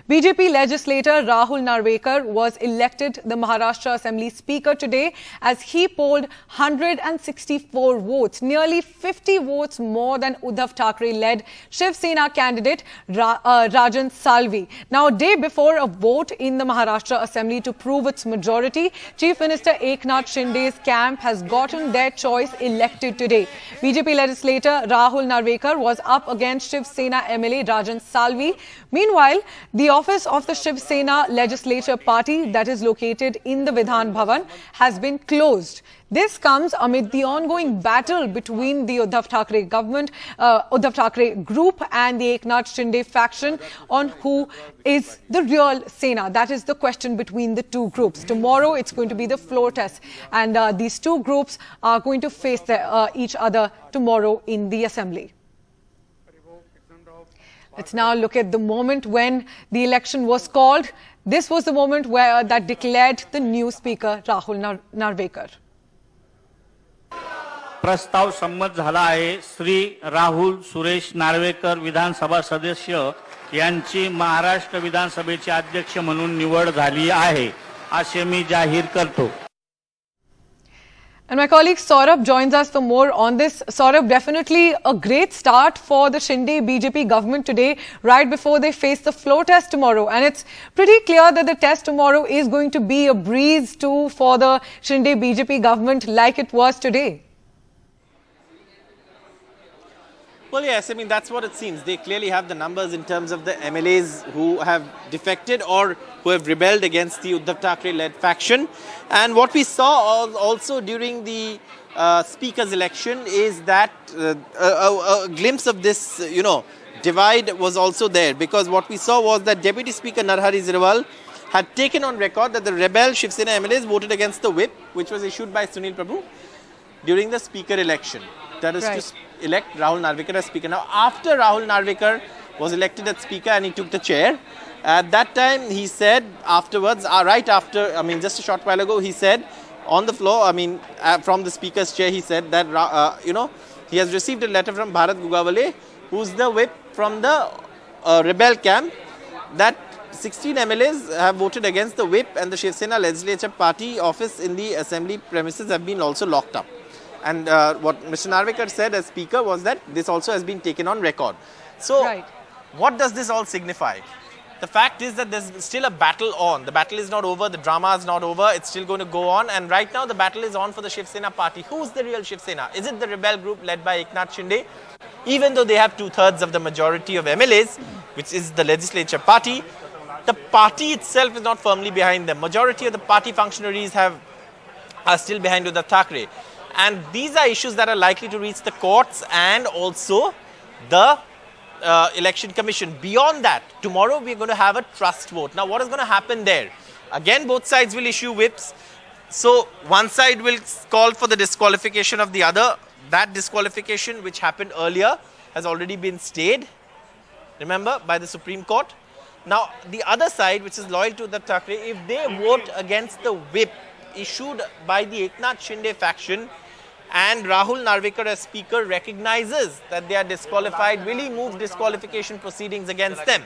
BJP legislator Rahul Narvekar was elected the Maharashtra Assembly Speaker today as he polled 164 votes, nearly 50 votes more than Uddhav Thackeray-led Shiv Sena candidate Rajan Salvi. Now, a day before a vote in the Maharashtra Assembly to prove its majority, Chief Minister Eknath Shinde's camp has gotten their choice elected today. BJP legislator Rahul Narvekar was up against Shiv Sena MLA Rajan Salvi. Meanwhile, the office of the Shiv Sena Legislature Party that is located in the Vidhan Bhavan has been closed. This comes amid the ongoing battle between the Uddhav Thackeray group and the Eknath Shinde faction on who is the real Sena. That is the question between the two groups. Tomorrow it's going to be the floor test, and these two groups are going to face each other tomorrow in the assembly. Let's now look at the moment when the election was called. This was the moment that declared the new speaker, Rahul Narvekar. प्रस्ताव संमत झाला आहे. श्री राहुल सुरेश नार्वेकर विधानसभा सदस्य यांची महाराष्ट्र विधानसभेचे अध्यक्ष म्हणून निवड झाली आहे असे मी जाहीर करतो. And my colleague Saurabh joins us for more on this. Saurabh, definitely a great start for the Shinde BJP government today, right before they face the floor test tomorrow. And it's pretty clear that the test tomorrow is going to be a breeze too for the Shinde BJP government like it was today. Well, yes, I mean, that's what it seems. They clearly have the numbers in terms of the MLAs who have defected or who have rebelled against the Uddhav Thackeray-led faction. And what we saw also during the speaker's election is that a glimpse of this, divide was also there. Because what we saw was that Deputy Speaker Narhari Zirwal had taken on record that the rebel Shiv Sena MLAs voted against the whip, which was issued by Sunil Prabhu during the speaker election. That is to elect Rahul Narvekar as speaker. Now, after Rahul Narvekar was elected as speaker and he took the chair, at that time he said afterwards, right after, just a short while ago, he said on the floor, from the speaker's chair, he said that, he has received a letter from Bharat Gugawale, who's the whip from the rebel camp, that 16 MLAs have voted against the whip and the Shiv Sena Legislature Party office in the assembly premises have been also locked up. And what Mr. Narvekar said as speaker was that this also has been taken on record. So, what does this all signify? The fact is that there's still a battle on. The battle is not over. The drama is not over. It's still going to go on. And right now, the battle is on for the Shiv Sena party. Who's the real Shiv Sena? Is it the rebel group led by Eknath Shinde? Even though they have 2/3 of the majority of MLAs, which is the legislature party, the party itself is not firmly behind them. Majority of the party functionaries are still behind Uddhav Thackeray. And these are issues that are likely to reach the courts and also the election commission. Beyond that, tomorrow we're going to have a trust vote. Now, what is going to happen there? Again, both sides will issue whips. So, one side will call for the disqualification of the other. That disqualification, which happened earlier, has already been stayed, remember, by the Supreme Court. Now, the other side, which is loyal to Uddhav Thackeray, if they vote against the whip issued by the Eknath Shinde faction, and Rahul Narvekar as speaker recognizes that they are disqualified, will he move disqualification proceedings against them?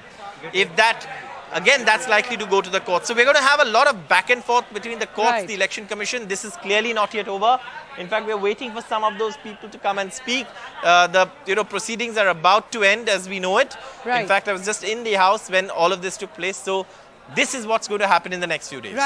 If that, again, that's likely to go to the court. So we're going to have a lot of back and forth between the courts, the election commission. This is clearly not yet over. In fact, we're waiting for some of those people to come and speak. The proceedings are about to end as we know it. In fact, I was just in the house when all of this took place. So this is what's going to happen in the next few days.